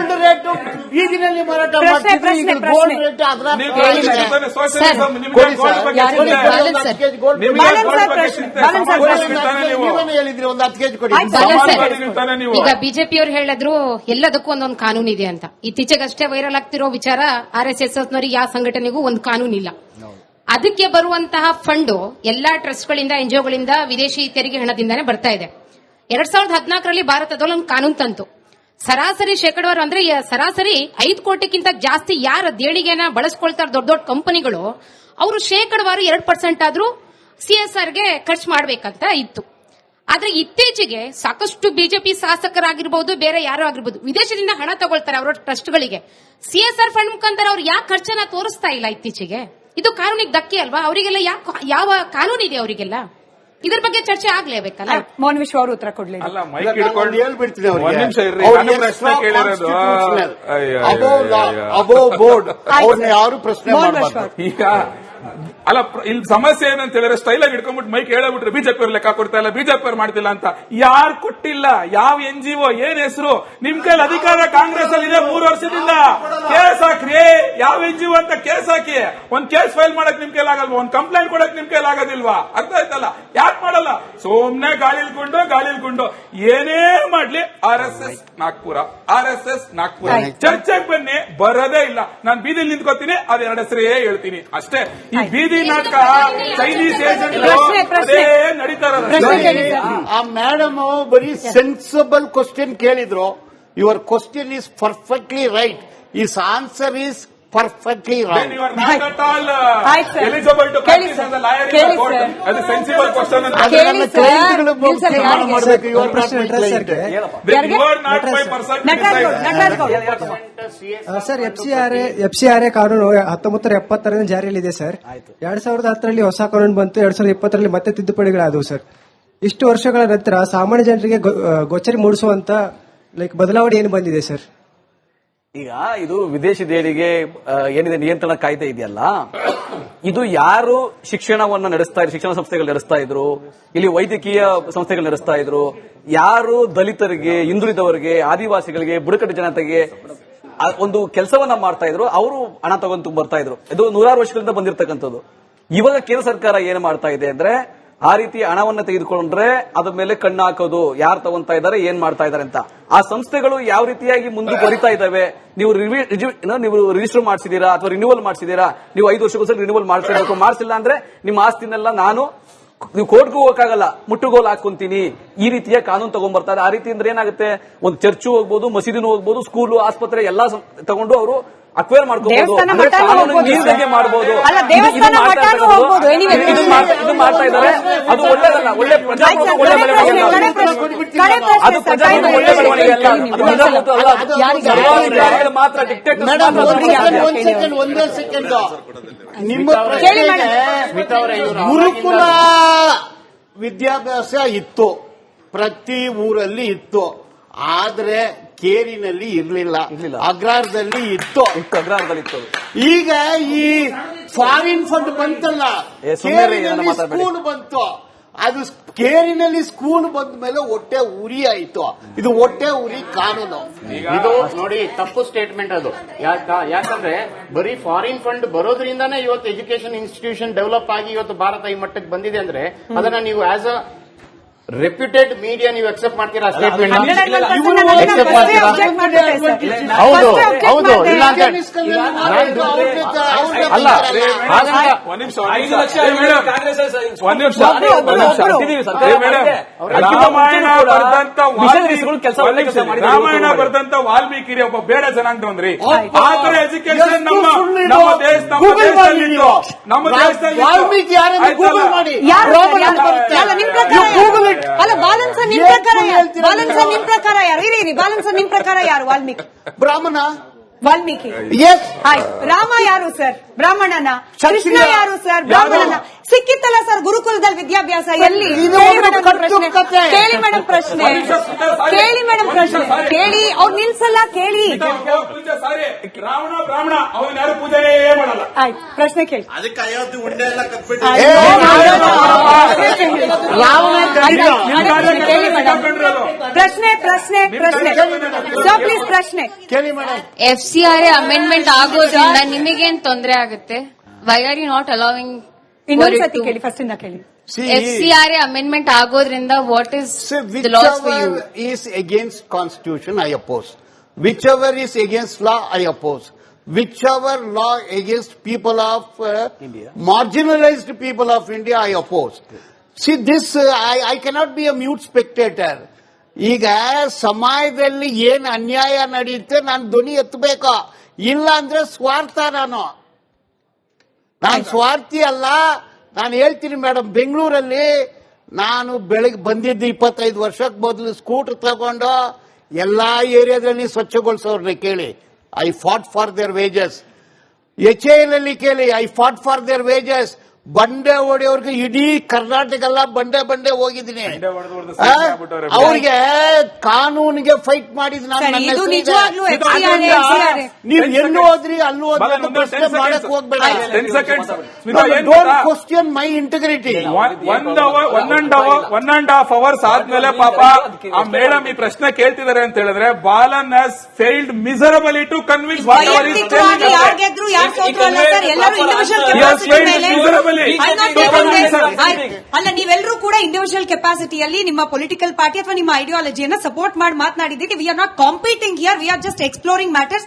Gold rate ಬೀದಿನಲ್ಲಿ ಮಾರಾಟ ಮಾಡ್ತಿದ್ರೆ ಈಗ ಗೋಲ್ಡ್ ರೇಟ್ ಅದರ ಹೇಳಿದ್ರಿ ಒಂದು 10 ಕೆಜಿ ಕೊಡಿ. ಈಗ ಬಿಜೆಪಿಯವರು ಹೇಳಿದ್ರು ಎಲ್ಲದಕ್ಕೂ ಒಂದೊಂದು ಕಾನೂನು ಇದೆ ಅಂತ. ಇತ್ತೀಚೆಗಷ್ಟೇ ವೈರಲ್ ಆಗ್ತಿರೋ ವಿಚಾರ RSS ನವರಿಗೆ ಯಾವ ಸಂಘಟನೆಗೂ ಒಂದು ಕಾನೂನಿಲ್ಲ. ಅದಕ್ಕೆ ಬರುವಂತಹ ಫಂಡು ಎಲ್ಲಾ ಟ್ರಸ್ಟ್ಗಳಿಂದ NGOಗಳಿಂದ ವಿದೇಶಿ ತೆರಿಗೆ ಹಣದಿಂದಾನೇ ಬರ್ತಾ ಇದೆ. 2014ರಲ್ಲಿ ಭಾರತದಲ್ಲಿ ಒಂದು ಕಾನೂನು ತಂತು. ಸರಾಸರಿ ಶೇಕಡವಾರು ಅಂದ್ರೆ ಸರಾಸರಿ 5 ಕೋಟಿಗಿಂತ ಜಾಸ್ತಿ ಯಾರ ದೇಣಿಗೆನ ಬಳಸ್ಕೊಳ್ತಾರೆ ದೊಡ್ಡ ದೊಡ್ಡ ಕಂಪನಿಗಳು, ಅವರು ಶೇಕಡವಾರು 2% ಆದ್ರೂ CSRಗೆ ಖರ್ಚು ಮಾಡ್ಬೇಕಂತ ಇತ್ತು. ಆದ್ರೆ ಇತ್ತೀಚೆಗೆ ಸಾಕಷ್ಟು ಬಿಜೆಪಿ ಶಾಸಕರಾಗಿರ್ಬಹುದು, ಬೇರೆ ಯಾರೋ ಆಗಿರ್ಬೋದು, ವಿದೇಶದಿಂದ ಹಣ ತಗೊಳ್ತಾರೆ ಅವರ ಟ್ರಸ್ಟ್ಗಳಿಗೆ. CSR ಫಂಡ್ ಮುಖಾಂತರ ಅವ್ರು ಯಾಕೆ ಖರ್ಚನ್ನ ತೋರಿಸ್ತಾ ಇಲ್ಲ ಇತ್ತೀಚೆಗೆ? ಇದು ಕಾನೂನಿಗೆ ಧಕ್ಕೆ ಅಲ್ವಾ? ಅವರಿಗೆಲ್ಲ ಯಾವ ಕಾನೂನು ಇದೆ ಅವರಿಗೆಲ್ಲ? ಇದ್ರ ಬಗ್ಗೆ ಚರ್ಚೆ ಆಗ್ಲೇಬೇಕಲ್ಲ. ಮೋಹನ್ ವಿಶ್ವ ಅವರು ಉತ್ತರ ಕೊಡ್ಲಿ. ಹೇಳ್ಬಿಡ್ತೀನಿ ಯಾರು ಪ್ರಶ್ನೆ ಮಾಡಬಾರ್ದು. ಈಗ ಅಲ್ಲ, ಇಲ್ಲಿ ಸಮಸ್ಯೆ ಏನಂತ ಹೇಳಿದ್ರೆ ಸ್ಟೈಲ್ ಆಗಿ ಇಟ್ಕೊಂಡ್ಬಿಟ್ಟು ಮೈಕ್ ಹೇಳಬಿಟ್ರೆ ಬಿಜೆಪಿ ಲೆಕ್ಕ ಕೊಡ್ತಾ ಇಲ್ಲ, ಬಿಜೆಪಿ ಮಾಡ್ತಿಲ್ಲ ಅಂತ. ಯಾರು ಕೊಟ್ಟಿಲ್ಲ? ಯಾವ NGO, ಏನ್ ಹೆಸರು? ನಿಮ್ ಕೈಲಿ ಅಧಿಕಾರ ಕಾಂಗ್ರೆಸ್ ಅಲ್ಲಿ ಇದೆ 3 ವರ್ಷದಿಂದ. ಕೇಸ್ ಹಾಕ್ರಿ, ಯಾವ NGO ಅಂತ ಕೇಸ್ ಹಾಕಿ. ಒಂದ್ ಕೇಸ್ ಫೈಲ್ ಮಾಡಕ್ ನಿಮ್ ಕೈಲಿ ಆಗಲ್ವಾ? ಒಂದ್ ಕಂಪ್ಲೇಂಟ್ ಕೊಡಕ್ ನಿಮ್ ಕೈಲಿ ಆಗೋದಿಲ್ವಾ? ಅರ್ಥ ಆಯ್ತಲ್ಲ? ಯಾಕೆ ಮಾಡಲ್ಲ? ಸುಮ್ನೆ ಗಾಳಿಲ್ಕೊಂಡು ಏನೇ ಮಾಡ್ಲಿ RSS ನಾಗ್ಪುರ ಚರ್ಚೆಗೆ ಬನ್ನಿ, ಬರೋದೇ ಇಲ್ಲ. ನಾನ್ ಬೀದಿಲಿ ನಿಂತ್ಕೋತೀನಿ, ಅದ್ 2 ಹೆಸರೇ ಹೇಳ್ತೀನಿ ಅಷ್ಟೇ. ಈ ಬೀದಿ ನಾಟಕ ಚೈನೀಸ್ ಏಜೆಂಟ್ ನಡೀತಾ ಇರೋದು. ಆ ಮೇಡಮ್ ಬರೀ ಸೆನ್ಸಿಬಲ್ ಕ್ವಶನ್ ಕೇಳಿದ್ರು. Your question is perfectly right. Is answer is perfectly right. Then you are not at all eligible to practice as a lawyer in the court. As a sensible question and you are not my person. Sir, FCRA ಕಾನೂನು 1970ರಿಂದ ಜಾರಿಯಲ್ಲಿದೆ sir. 2010ರಲ್ಲಿ ಹೊಸ ಕಾನೂನು ಬಂತು, 2020ರಲ್ಲಿ ಮತ್ತೆ ತಿದ್ದುಪಡಿಗಳಾದವು sir. ಇಷ್ಟು ವರ್ಷಗಳ ನಂತರ ಸಾಮಾನ್ಯ ಜನರಿಗೆ ಗೋಚರಿ ಮೂಡಿಸುವಂತ ಬದಲಾವಣೆ ಏನು ಬಂದಿದೆ ಸರ್? ಈಗ ಇದು ವಿದೇಶಿ ದೇಣಿಗೆ ಏನಿದೆ ನಿಯಂತ್ರಣ ಕಾಯ್ದೆ ಇದೆಯಲ್ಲ, ಇದು ಯಾರು ಶಿಕ್ಷಣವನ್ನು ನಡೆಸ್ತಾ ಇದ್ರು, ಶಿಕ್ಷಣ ಸಂಸ್ಥೆಗಳು ನಡೆಸ್ತಾ ಇದ್ರು, ಇಲ್ಲಿ ವೈದ್ಯಕೀಯ ಸಂಸ್ಥೆಗಳು ನಡೆಸ್ತಾ ಇದ್ರು, ಯಾರು ದಲಿತರಿಗೆ, ಹಿಂದುಳಿದವರಿಗೆ, ಆದಿವಾಸಿಗಳಿಗೆ, ಬುಡಕಟ್ಟು ಜನತೆಗೆ ಒಂದು ಕೆಲಸವನ್ನ ಮಾಡ್ತಾ ಇದ್ರು, ಅವರು ಹಣ ತಗೊಂಡು ಬರ್ತಾ ಇದ್ರು. ಇದು 100 ವರ್ಷಗಳಿಂದ ಬಂದಿರತಕ್ಕಂಥದ್ದು. ಇವಾಗ ಕೇಂದ್ರ ಸರ್ಕಾರ ಏನು ಮಾಡ್ತಾ ಇದೆ ಅಂದ್ರೆ, ಆ ರೀತಿ ಹಣವನ್ನು ತೆಗೆದುಕೊಂಡ್ರೆ ಅದ್ರ ಮೇಲೆ ಕಣ್ಣು ಹಾಕೋದು, ಯಾರು ತಗೊಂತಾ ಇದ್ದಾರೆ, ಏನ್ ಮಾಡ್ತಾ ಇದ್ದಾರೆ ಅಂತ. ಆ ಸಂಸ್ಥೆಗಳು ಯಾವ ರೀತಿಯಾಗಿ ಮುಂದುವರಿತಾ ಇದಾವೆ, ನೀವು ರಿಜಿಸ್ಟರ್ ಮಾಡಿಸಿದೀರಾ ಅಥವಾ ರಿನ್ಯೂವಲ್ ಮಾಡಿಸಿದೀರಾ, ನೀವು 5 ವರ್ಷಕ್ಕೋಸ್ಕರ ರಿನ್ಯೂವಲ್ ಮಾಡಿಸಬೇಕು, ಮಾಡಿಸಿಲ್ಲ ಅಂದ್ರೆ ನಿಮ್ಮ ಆಸ್ತಿನೆಲ್ಲ ನಾನು ನೀವು ಕೋರ್ಟ್ಗೂ ಹೋಗಕ್ಕಾಗಲ್ಲ, ಮುಟ್ಟುಗೋಲು ಹಾಕೊಂತೀನಿ, ಈ ರೀತಿಯ ಕಾನೂನು ತಗೊಂಡ್ಬರ್ತಾರೆ. ಆ ರೀತಿ ಅಂದ್ರೆ ಏನಾಗುತ್ತೆ, ಒಂದು ಚರ್ಚು ಹೋಗ್ಬೋದು, ಮಸೀದಿನೂ ಹೋಗ್ಬೋದು, ಸ್ಕೂಲು, ಆಸ್ಪತ್ರೆ ಎಲ್ಲಾ ತಗೊಂಡು ಅವರು ಅಕ್ವೈರ್ ಮಾಡ್ಕೋಬಹುದು, ಮಾಡಬಹುದು. ಇದು ಮಾಡ್ತಾ ಇದ್ದಾರೆ, ಅದು ಒಳ್ಳೇದಲ್ಲ. ಒಳ್ಳೆ ಪ್ರಜಾಪ್ರಭುತ್ವ, ಒಳ್ಳೆ ಬೆಳವಣಿಗೆ ಅದು ಪ್ರಜಾಪ್ರಭುತ್ವ ಒಳ್ಳೆ ಬೆಳವಣಿಗೆ ಅಲ್ಲ. ಸರ್ವಾಧಿಕಾರಿಗಳು ಮಾತ್ರ ಡಿಕ್ಟೇಟರ್. ಒಂದೇ ಸೆಕೆಂಡ್, ನಿಮ್ಮ ಗುರುಕುಲ ವಿದ್ಯಾಭ್ಯಾಸ ಇತ್ತು, ಪ್ರತಿ ಊರಲ್ಲಿ ಇತ್ತು. ಆದ್ರೆ ಕೇರಿನಲ್ಲಿ ಇರ್ಲಿಲ್ಲ, ಅಗ್ರಾರದಲ್ಲಿ ಇತ್ತು. ಈಗ ಈ ಫಾರಿನ್ ಫಂಡ್ ಬಂತಲ್ಲ, ಕೇರಿನಲ್ಲಿ ಸ್ಕೂಲ್ ಬಂತು. ಅದು ಕೇರಿನಲ್ಲಿ ಸ್ಕೂಲ್ ಬಂದ ಮೇಲೆ ಹೊಟ್ಟೆ ಉರಿ ಆಯ್ತು. ಇದು ಹೊಟ್ಟೆ ಉರಿ ಕಾನೂನು. ಇದು ನೋಡಿ ತಪ್ಪು ಸ್ಟೇಟ್ಮೆಂಟ್ ಅದು. ಯಾಕಂದ್ರೆ ಬರೀ ಫಾರಿನ್ ಫಂಡ್ ಬರೋದ್ರಿಂದಾನೇ ಇವತ್ತು ಎಜುಕೇಶನ್ ಇನ್ಸ್ಟಿಟ್ಯೂಷನ್ ಡೆವಲಪ್ ಆಗಿ ಇವತ್ತು ಭಾರತ ಈ ಮಟ್ಟಕ್ಕೆ ಬಂದಿದೆ ಅಂದ್ರೆ ಅದನ್ನ ನೀವು ಆಸ್ ಅ ರೆಪ್ಯೂಟೆಡ್ ಮೀಡಿಯಾ ನೀವು ಅಕ್ಸೆಪ್ಟ್ ಮಾಡ್ತೀರಾ? ಸ್ಟೇಟ್ಮೆಂಟ್ ಹೌದು ಹೌದು ಇಲ್ಲ ಅಂತ ಅಲ್ಲ. ರಾಮಾಯಣ ಬರೆದಂತ ವಾಲ್ಮೀಕಿ ಒಬ್ಬ ಬೇಡ ಜನಾಂಗದವನ್ರಿ. ಆತರ ಎಜುಕೇಶನ್ ನಮ್ಮ ದೇಶದಲ್ಲಿ ವಾಲ್ಮೀಕಿ ಗೂಗಲ್ ಮಾಡಿ. ಅಲ್ಲ, ಬಾಲನ್ ಸರ್ ನಿಮ್ ಪ್ರಕಾರ ಯಾರು? ಇರಿ, ಬಾಲನ್ ಸರ್ ನಿಮ್ ಪ್ರಕಾರ ಯಾರು? ವಾಲ್ಮೀಕಿ ಬ್ರಾಹ್ಮಣ. ವಾಲ್ಮೀಕಿ ರಾಮ ಯಾರು ಸರ್? ಬ್ರಾಹ್ಮಣನ. ಕೃಷ್ಣ ಯಾರು ಸರ್? ಬ್ರಾಹ್ಮಣನ. ಸಿಕ್ಕಿತ್ತಲ್ಲ ಸರ್ ಗುರುಕುಲದಲ್ಲಿ ವಿದ್ಯಾಭ್ಯಾಸ ಎಲ್ಲಿ? ಇದು ಕೇಳಿ ಒಂದು ಮೇಡಮ್ ಕಟ್ಟು ಪ್ರಶ್ನೆ. ಕತೆ. ಕೇಳಿ ಮೇಡಮ್ ಪ್ರಶ್ನೆ. ಕೇಳಿ ಮೇಡಮ್ ಪ್ರಶ್ನೆ. ಕೇಳಿ ಅವ್ರು ನಿಲ್ಸಲ್ಲ. ಕೇಳಿ ಸಾರಿ ರಾವಣ ಬ್ರಾಹ್ಮಣ ಅವನ್ ಯಾರು ಪೂಜೆನೇ ಮಾಡಲ್ಲ. ಆಯ್ತು, ಪ್ರಶ್ನೆ ಕೇಳಿ. ಅದಕ್ಕೆ ಅಯೋಧ್ಯೆ ಉಂಡೆ ಎಲ್ಲ ಕಟ್ಬಿಟ್ಟು ಕೇಳಿ ಮೇಡಮ್ ಪ್ರಶ್ನೆ ಪ್ರಶ್ನೆ ಪ್ರಶ್ನೆ ಸರ್ ಪ್ಲೀಸ್ ಪ್ರಶ್ನೆ ಕೇಳಿ ಮೇಡಮ್. FCRA ಅಮೆಂಡ್ಮೆಂಟ್ ಆಗೋದ್ರಿಂದ ನಿಮಗೇನ್ ತೊಂದರೆ ಆಗುತ್ತೆ? Why are you not allowing? ಇನ್ನೊಂದ್ಸತಿ ಕೇಳಿ, ಫಸ್ಟ್ ಇಂದ ಕೇಳಿ. FCRA ಅಮೆಂಡ್ಮೆಂಟ್ ಆಗೋದ್ರಿಂದ what is the loss for you? Whichever is against constitution, I oppose. Whichever is against law, I oppose. Whichever law against people of India, marginalized people of India, I oppose. See, this I cannot be a mute spectator. ಈಗ ಸಮಾಜದಲ್ಲಿ ಏನ್ ಅನ್ಯಾಯ ನಡೆಯುತ್ತೆ ನಾನು ಧ್ವನಿ ಎತ್ತಬೇಕು. ಇಲ್ಲ ಅಂದ್ರೆ ಸ್ವಾರ್ಥ. ನಾನು ಸ್ವಾರ್ಥಿ ಅಲ್ಲ. ನಾನು ಹೇಳ್ತೀನಿ ಮೇಡಮ್, ಬೆಂಗಳೂರಲ್ಲಿ ನಾನು ಬೆಳಗ್ಗೆ ಬಂದಿದ್ದು 25 ವರ್ಷಕ್ಕೆ ಮೊದಲು ಸ್ಕೂಟರ್ ತಗೊಂಡು ಎಲ್ಲಾ ಏರಿಯಾದಲ್ಲಿ ಸ್ವಚ್ಛಗೊಳಿಸೋರ್ನ ಕೇಳಿ. I fought for there wages. HAL ಅಲ್ಲಿ ಕೇಳಿ, I fought for there wages. ಬಂಡೆ ಹೊಡೆಯವ್ರಿಗೆ ಇಡೀ ಕರ್ನಾಟಕ ಎಲ್ಲ ಬಂಡೆ ಹೋಗಿದ್ದೀನಿ. ಅವ್ರಿಗೆ ಕಾನೂನಿಗೆ ಫೈಟ್ ಮಾಡಿದ್ ನಾನು. ಸರಿ, ಇದು ನಿಜವಾಗ್ಲೂ FCRA. ನೀವು ಎಲ್ಲೂ ಹೋದ್ರಿ ಅಲ್ಲೂ ಹೋದ್ರಿ ಅಂತ ಪ್ರಶ್ನೆ ಮಾಡಕ್ ಹೋಗ್ಬೇಡ. 10 seconds. Don't question my integrity. 1.5 hours ಆದ್ಮೇಲೆ ಪಾಪ ಆ ಮೇಡಮ್ ಈ ಪ್ರಶ್ನೆ ಕೇಳ್ತಿದ್ದಾರೆ ಅಂತ ಹೇಳಿದ್ರೆ Balan has failed miserably to convince ವೈಯಕ್ತಿಕವಾಗಿ ಯಾರ್ ಗೆದ್ರು ಯಾರ್ ಸೋತ್ರು ಅಲ್ಲ ಸರ್, ಎಲ್ಲರೂ ಇಂಡಿವಿಜುವಲ್ ಕೆಪಾಸಿಟಿ ಮೇಲೆ. ಅಲ್ಲ, ನೀವೆಲ್ಲರೂ ಕೂಡ ಇಂಡಿವಿಜುವಲ್ ಕೆಪಾಸಿಟಿಯಲ್ಲಿ ನಿಮ್ಮ ಪೊಲಿಟಿಕಲ್ ಪಾರ್ಟಿ ಅಥವಾ ನಿಮ್ಮ ಐಡಿಯಾಲಜಿಯನ್ನ ಸಪೋರ್ಟ್ ಮಾಡಿ ಮಾತನಾಡಿದ್ದೀರಿ. We are not competing here, we are just exploring matters.